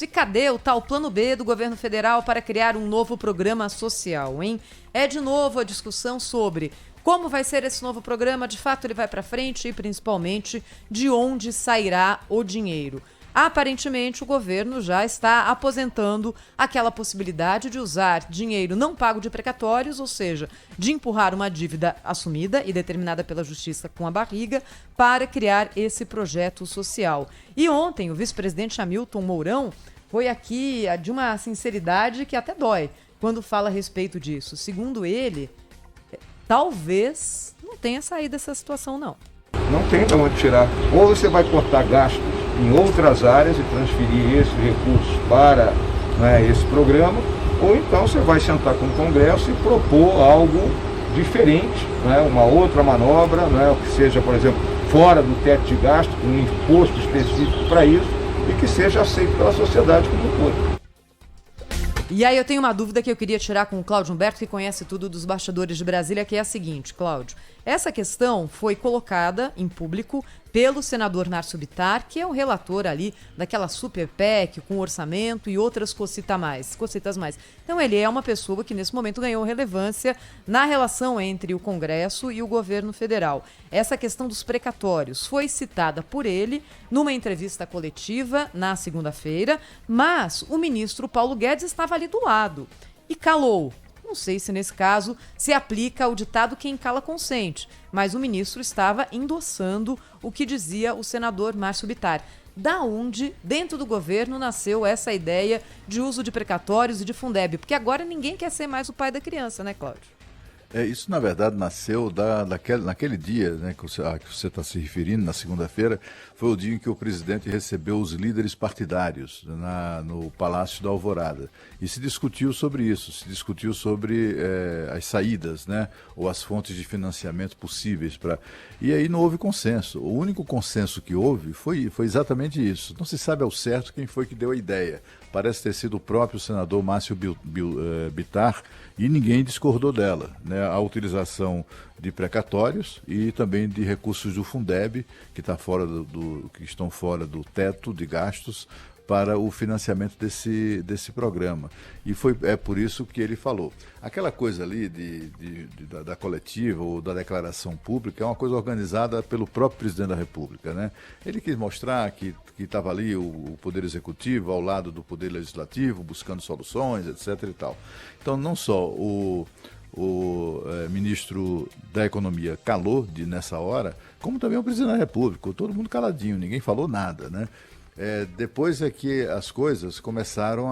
E cadê o tal plano B do governo federal para criar um novo programa social, hein? É de novo a discussão sobre como vai ser esse novo programa, de fato ele vai para frente e principalmente de onde sairá o dinheiro. Aparentemente, o governo já está aposentando aquela possibilidade de usar dinheiro não pago de precatórios, ou seja, de empurrar uma dívida assumida e determinada pela justiça com a barriga para criar esse projeto social. E ontem, o vice-presidente Hamilton Mourão foi aqui de uma sinceridade que até dói quando fala a respeito disso. Segundo ele, talvez não tenha saído dessa situação, não. Não tem de onde tirar. Ou você vai cortar gastos em outras áreas e transferir esses recursos para esse programa, ou então você vai sentar com o Congresso e propor algo diferente, uma outra manobra, que seja, por exemplo, fora do teto de gasto, com um imposto específico para isso, e que seja aceito pela sociedade como um todo. E aí eu tenho uma dúvida que eu queria tirar com o Cláudio Humberto, que conhece tudo dos bastidores de Brasília, que é a seguinte, Cláudio. Essa questão foi colocada em público pelo senador Márcio Bittar, que é o relator ali daquela super PEC com orçamento e outras cocitas mais. Então ele é uma pessoa que nesse momento ganhou relevância na relação entre o Congresso e o governo federal. Essa questão dos precatórios foi citada por ele numa entrevista coletiva na segunda-feira, mas o ministro Paulo Guedes estava ali do lado e calou. Não sei se nesse caso se aplica o ditado quem cala consente, mas o ministro estava endossando o que dizia o senador Márcio Bittar. Da onde, dentro do governo, nasceu essa ideia de uso de precatórios e de Fundeb? Porque agora ninguém quer ser mais o pai da criança, né, Cláudio? Isso, na verdade, nasceu naquele dia, né, que você está se referindo, na segunda-feira, foi o dia em que o presidente recebeu os líderes partidários no Palácio da Alvorada. E se discutiu sobre isso, se discutiu sobre as saídas, né, ou as fontes de financiamento possíveis. E aí não houve consenso. O único consenso que houve foi exatamente isso. Não se sabe ao certo quem foi que deu a ideia. Parece ter sido o próprio senador Márcio Bittar, e ninguém discordou dela, né? A utilização de precatórios e também de recursos do Fundeb, que estão fora do teto de gastos, para o financiamento desse programa. E é por isso que ele falou. Aquela coisa ali da coletiva ou da declaração pública é uma coisa organizada pelo próprio presidente da República, né? Ele quis mostrar que estava ali o Poder Executivo ao lado do Poder Legislativo, buscando soluções, etc. e tal. Então, não só o ministro da Economia calou nessa hora, como também o presidente da República. Todo mundo caladinho, ninguém falou nada, né? Depois é que as coisas começaram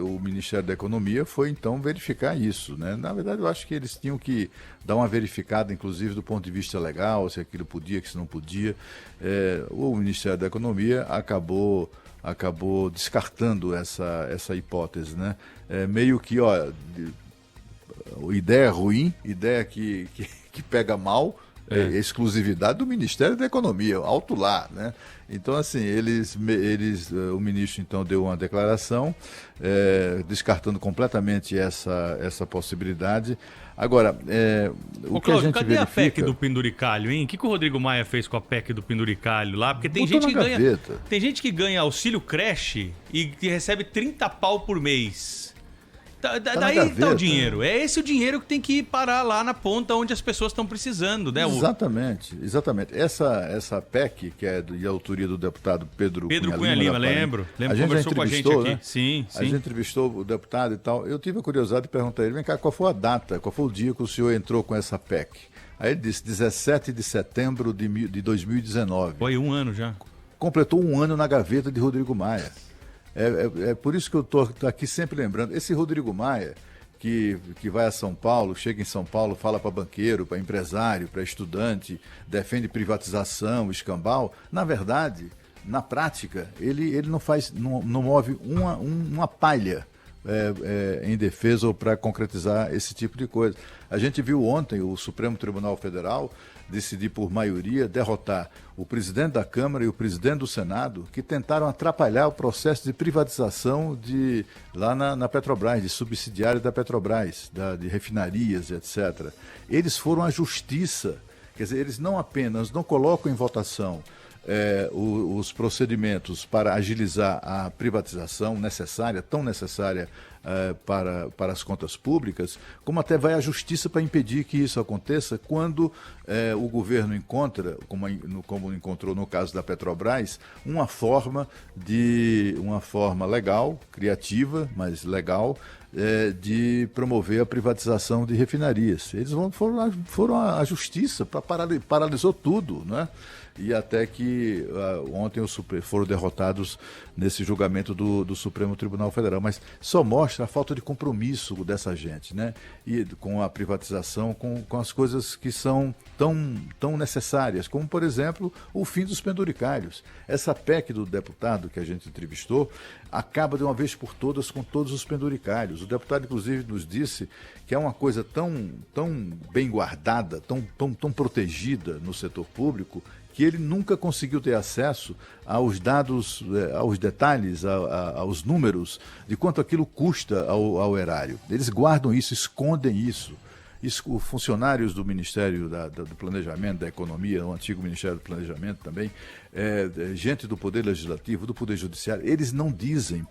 o Ministério da Economia foi então verificar isso, né? Na verdade, eu acho que eles tinham que dar uma verificada, inclusive do ponto de vista legal, se aquilo podia, se não podia. O Ministério da Economia acabou descartando essa hipótese, né? Meio que, ideia ruim, ideia que pega mal, exclusividade do Ministério da Economia, alto lá, né? Então, assim, o ministro então deu uma declaração descartando completamente essa possibilidade. Agora, Cláudio, cadê a PEC do penduricalho, hein? O que o Rodrigo Maia fez com a PEC do penduricalho lá? Porque tem gente que ganha auxílio creche e que recebe 30 pau por mês. Daí tá o dinheiro. É esse o dinheiro que tem que parar lá na ponta onde as pessoas estão precisando, né? Exatamente. Essa PEC, que é de autoria do deputado Pedro Cunha Lima, lembro, conversou com a gente aqui. Né? Sim. A gente entrevistou o deputado e tal. Eu tive a curiosidade de perguntar a ele, vem cá, qual foi a data, qual foi o dia que o senhor entrou com essa PEC? Aí ele disse, 17 de setembro de 2019. Foi 1 ano já. Completou 1 ano na gaveta de Rodrigo Maia. É por isso que eu estou aqui sempre lembrando. Esse Rodrigo Maia, que vai a São Paulo, chega em São Paulo, fala para banqueiro, para empresário, para estudante, defende privatização, escambau, na verdade, na prática, ele não move uma palha em defesa ou para concretizar esse tipo de coisa. A gente viu ontem o Supremo Tribunal Federal decidir por maioria derrotar o presidente da Câmara e o presidente do Senado, que tentaram atrapalhar o processo de privatização lá na Petrobras, de subsidiária da Petrobras, de refinarias, etc. Eles foram à justiça, quer dizer, eles não colocam em votação os procedimentos para agilizar a privatização tão necessária para as contas públicas, como até vai à justiça para impedir que isso aconteça quando o governo encontra, como encontrou no caso da Petrobras, uma forma legal, criativa, mas legal, de promover a privatização de refinarias. Eles foram à justiça, paralisou tudo, né? E até que ontem foram derrotados nesse julgamento do Supremo Tribunal Federal. Mas só mostra a falta de compromisso dessa gente, né? E com a privatização, com as coisas que são tão necessárias, como, por exemplo, o fim dos penduricalhos. Essa PEC do deputado que a gente entrevistou acaba de uma vez por todas com todos os penduricalhos. O deputado, inclusive, nos disse que é uma coisa tão bem guardada, tão protegida no setor público, que ele nunca conseguiu ter acesso aos dados, aos detalhes, aos números de quanto aquilo custa ao erário. Eles guardam isso, escondem isso. Os funcionários do Ministério do Planejamento, da Economia, o antigo Ministério do Planejamento também, gente do Poder Legislativo, do Poder Judiciário, eles não dizem.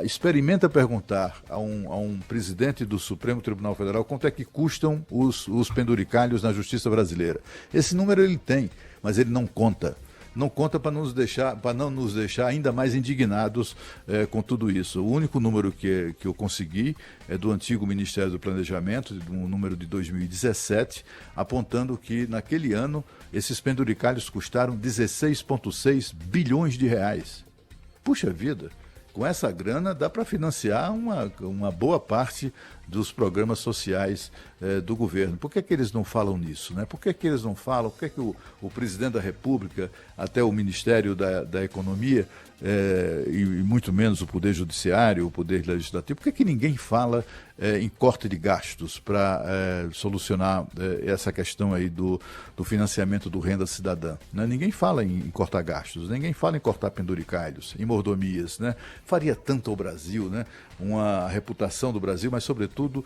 Experimenta perguntar a um presidente do Supremo Tribunal Federal quanto é que custam os penduricalhos na justiça brasileira. Esse número ele tem, mas ele não conta. Não conta para não nos deixar ainda mais indignados com tudo isso. O único número que eu consegui é do antigo Ministério do Planejamento, um número de 2017, apontando que naquele ano esses penduricalhos custaram 16,6 bilhões de reais. Puxa vida! Com essa grana dá para financiar uma boa parte dos programas sociais do governo. Por que eles não falam nisso, né? Por que eles não falam? Por que o presidente da República, até o Ministério da Economia, e muito menos o Poder Judiciário, o Poder Legislativo, por que ninguém fala em corte de gastos para solucionar essa questão aí do financiamento do Renda Cidadã, né? Ninguém fala em cortar gastos, ninguém fala em cortar penduricalhos, em mordomias, né? Faria tanto ao Brasil, né? A reputação do Brasil, mas sobretudo,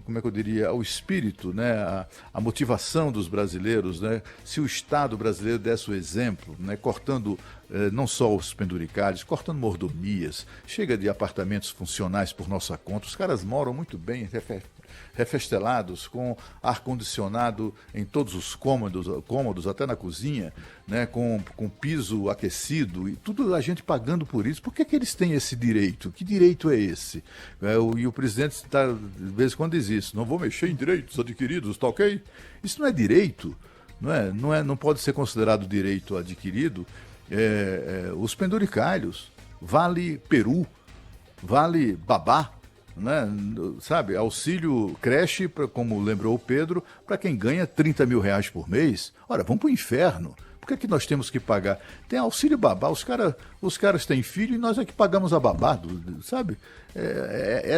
como é que eu diria, ao espírito, né? A motivação dos brasileiros, né? Se o Estado brasileiro desse o exemplo, né? Cortando não só os penduricalhos, cortando mordomias, chega de apartamentos funcionais por nossa conta, os caras moram muito bem, refestelados, com ar-condicionado em todos os cômodos, até na cozinha, né, com piso aquecido, e tudo a gente pagando por isso. Por que eles têm esse direito? Que direito é esse? E o presidente de vez em quando diz isso, não vou mexer em direitos adquiridos, tá ok? Isso não é direito, não pode ser considerado direito adquirido. Os penduricalhos, vale peru, vale babá, né? Sabe, auxílio creche, como lembrou o Pedro, para quem ganha 30 mil reais por mês. Ora, vamos para o inferno. Por que nós temos que pagar? Tem auxílio babá, os caras têm filho e nós é que pagamos a babá, sabe?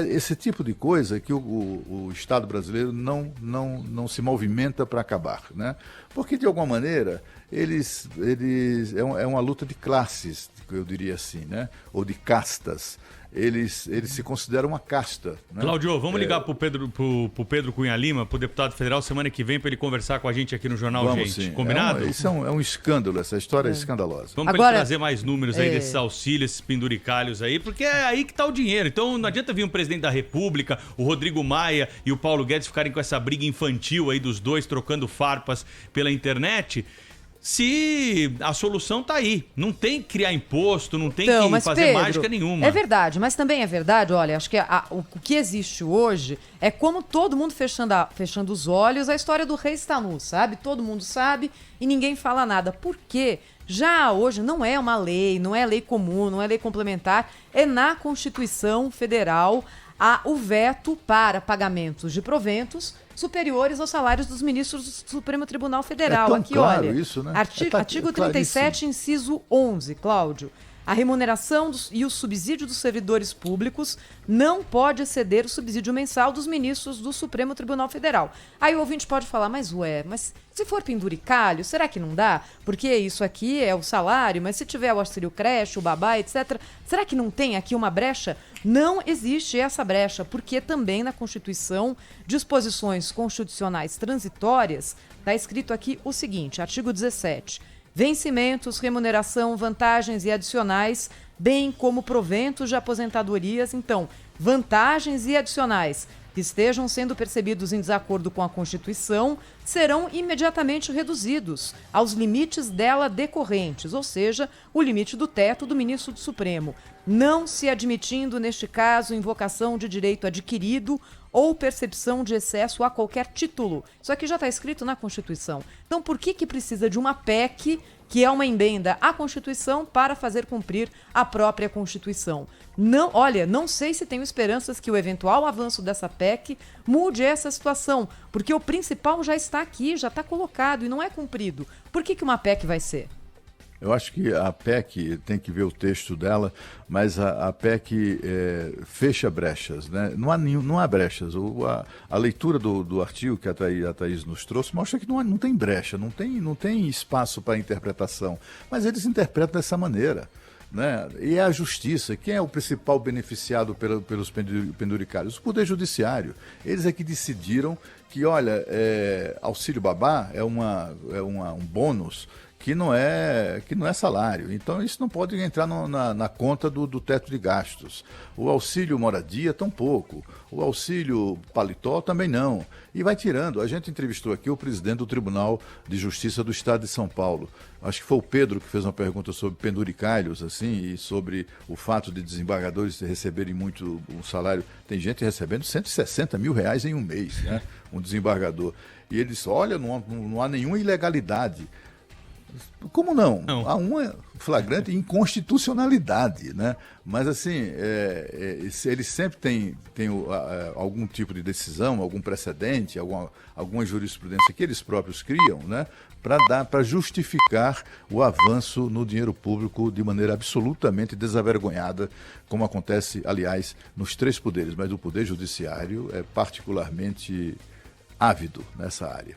Esse tipo de coisa que o Estado brasileiro não se movimenta para acabar, né? Porque, de alguma maneira, é uma luta de classes, eu diria assim, né? Ou de castas. Eles se consideram uma casta, né? Cláudio, vamos ligar pro Pedro Cunha Lima, pro deputado federal, semana que vem, para ele conversar com a gente aqui no Jornal Vamos, Gente. sim. Combinado? Isso é um escândalo, essa história é escandalosa. Vamos para ele trazer mais números aí desses auxílios, esses penduricalhos aí, porque é aí que tá o dinheiro. Então não adianta vir um presidente da República, o Rodrigo Maia e o Paulo Guedes ficarem com essa briga infantil aí dos dois, trocando farpas pela internet, se a solução tá aí. Não tem que criar imposto, não tem que fazer Pedro, mágica nenhuma. É verdade, mas também é verdade, olha, acho que o que existe hoje é como todo mundo fechando os olhos, a história do rei está nu, sabe? Todo mundo sabe e ninguém fala nada. Por quê? Já hoje não é uma lei, não é lei comum, não é lei complementar, é na Constituição Federal o veto para pagamentos de proventos superiores aos salários dos ministros do Supremo Tribunal Federal. Aqui, claro, olha, isso, né? Artigo 37, inciso 11, Cláudio. A remuneração e o subsídio dos servidores públicos não pode exceder o subsídio mensal dos ministros do Supremo Tribunal Federal. Aí o ouvinte pode falar, mas se for penduricalho, será que não dá? Porque isso aqui é o salário, mas se tiver o auxílio creche, o babá, etc., será que não tem aqui uma brecha? Não existe essa brecha, porque também na Constituição, disposições constitucionais transitórias, está escrito aqui o seguinte, artigo 17, vencimentos, remuneração, vantagens e adicionais, bem como proventos de aposentadorias. Então, vantagens e adicionais que estejam sendo percebidos em desacordo com a Constituição serão imediatamente reduzidos aos limites dela decorrentes, ou seja, o limite do teto do ministro do Supremo, não se admitindo, neste caso, invocação de direito adquirido ou percepção de excesso a qualquer título. Isso aqui já está escrito na Constituição. Então, por que precisa de uma PEC, que é uma emenda à Constituição, para fazer cumprir a própria Constituição? Não, olha, não sei se tenho esperanças que o eventual avanço dessa PEC mude essa situação, porque o principal já está aqui, já está colocado e não é cumprido. Por que uma PEC vai ser? Eu acho que a PEC, tem que ver o texto dela, mas a PEC fecha brechas, né? Não há brechas. A leitura do artigo que a Thaís nos trouxe mostra que não tem brecha, não tem espaço para interpretação. Mas eles interpretam dessa maneira, né? E é a justiça. Quem é o principal beneficiado pelos penduricários? O Poder Judiciário. Eles é que decidiram que, olha, auxílio babá é um bônus que não é salário. Então, isso não pode entrar na conta do teto de gastos. O auxílio moradia, tampouco. O auxílio paletó, também não. E vai tirando. A gente entrevistou aqui o presidente do Tribunal de Justiça do Estado de São Paulo. Acho que foi o Pedro que fez uma pergunta sobre penduricalhos, assim, e sobre o fato de desembargadores receberem muito um salário. Tem gente recebendo R$160 mil em um mês, né? Um desembargador. E ele disse, olha, não há nenhuma ilegalidade. Como não? Há uma flagrante inconstitucionalidade, né? Mas assim, eles sempre têm algum tipo de decisão, algum precedente, alguma jurisprudência que eles próprios criam, né? Para justificar o avanço no dinheiro público de maneira absolutamente desavergonhada, como acontece, aliás, nos três poderes, mas o Poder Judiciário é particularmente ávido nessa área.